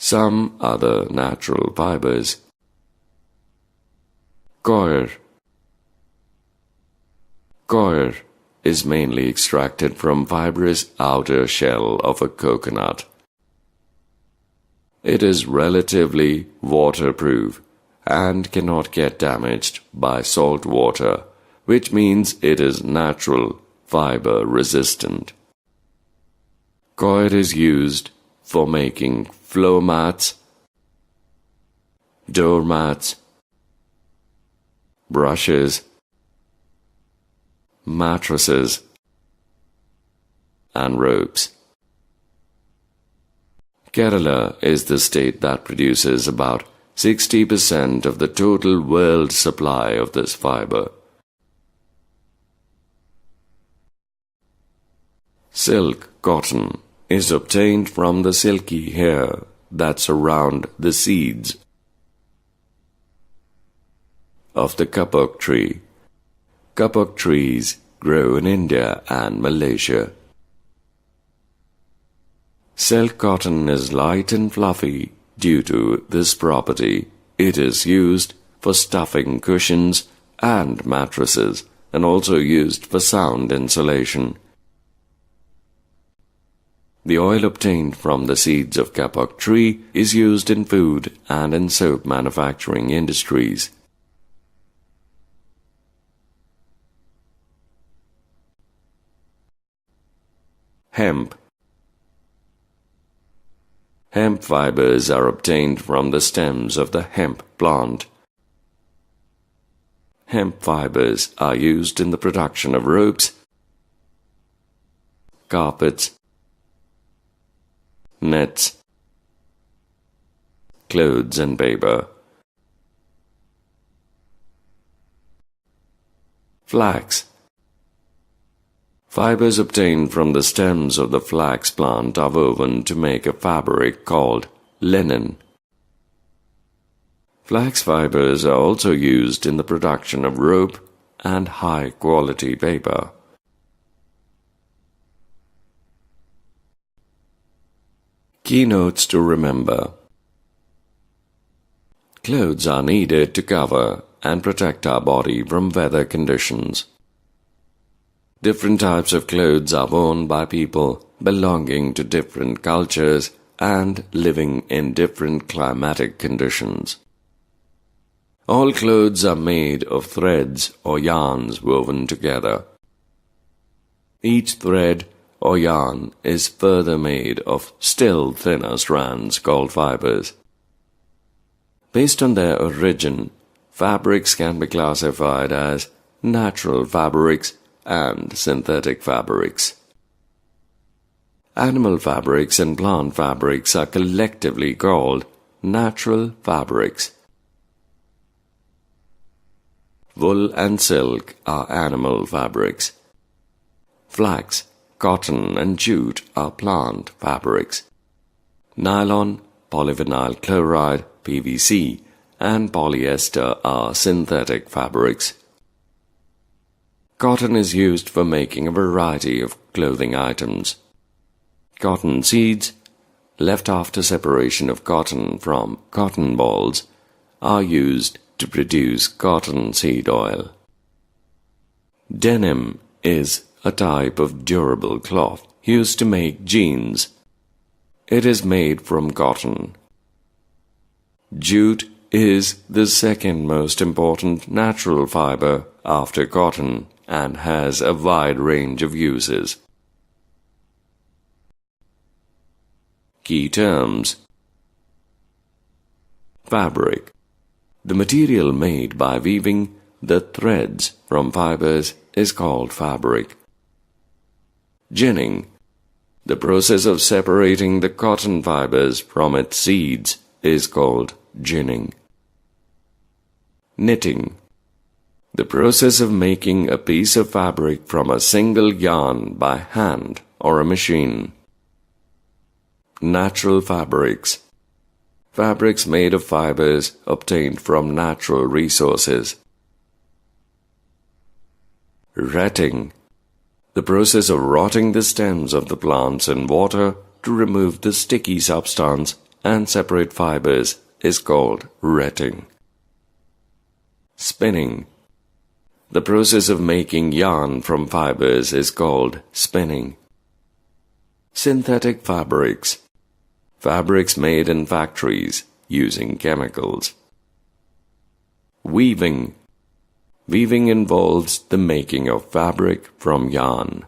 Some other natural fibers. Coir. Coir is mainly extracted from fibrous outer shell of a coconut. It is relatively waterproof and cannot get damaged by salt water, which means it is natural fiber resistant. Coir is used for making floor mats, door mats, brushes, mattresses, and ropes. Kerala is the state that produces about 60% of the total world supply of this fiber. Silk cotton is obtained from the silky hair that surround the seeds of the kapok tree. Kapok trees grow in India and Malaysia. Silk cotton is light and fluffy. Due to this property, it is used for stuffing cushions and mattresses, and also used for sound insulation. The oil obtained from the seeds of kapok tree is used in food and in soap manufacturing industries. Hemp. Hemp fibers are obtained from the stems of the hemp plant. Hemp fibers are used in the production of ropes, carpets, nets, clothes and paper. Flax. Fibers obtained from the stems of the flax plant are woven to make a fabric called linen. Flax fibers are also used in the production of rope and high-quality paper. Keynotes to remember. Clothes are needed to cover and protect our body from weather conditions. Different types of clothes are worn by people belonging to different cultures and living in different climatic conditions. All clothes are made of threads or yarns woven together. Each thread or yarn is further made of still thinner strands called fibers. Based on their origin, fabrics can be classified as natural fabrics and synthetic fabrics. Animal fabrics and plant fabrics are collectively called natural fabrics. Wool and silk are animal fabrics. Flax, cotton and jute are plant fabrics. Nylon, polyvinyl chloride, PVC, and polyester are synthetic fabrics. Cotton is used for making a variety of clothing items. Cotton seeds, left after separation of cotton from cotton balls, are used to produce cotton seed oil. Denim is a type of durable cloth used to make jeans. It is made from cotton. Jute is the second most important natural fiber after cotton and has a wide range of uses. Key terms. Fabric. The material made by weaving the threads from fibers is called fabric. Ginning. The process of separating the cotton fibers from its seeds is called ginning. Knitting. The process of making a piece of fabric from a single yarn by hand or a machine. Natural fabrics. Fabrics made of fibers obtained from natural resources. Retting. The process of rotting the stems of the plants in water to remove the sticky substance and separate fibers is called retting. Spinning. The process of making yarn from fibers is called spinning. Synthetic fabrics. Fabrics made in factories using chemicals. Weaving. Weaving involves the making of fabric from yarn.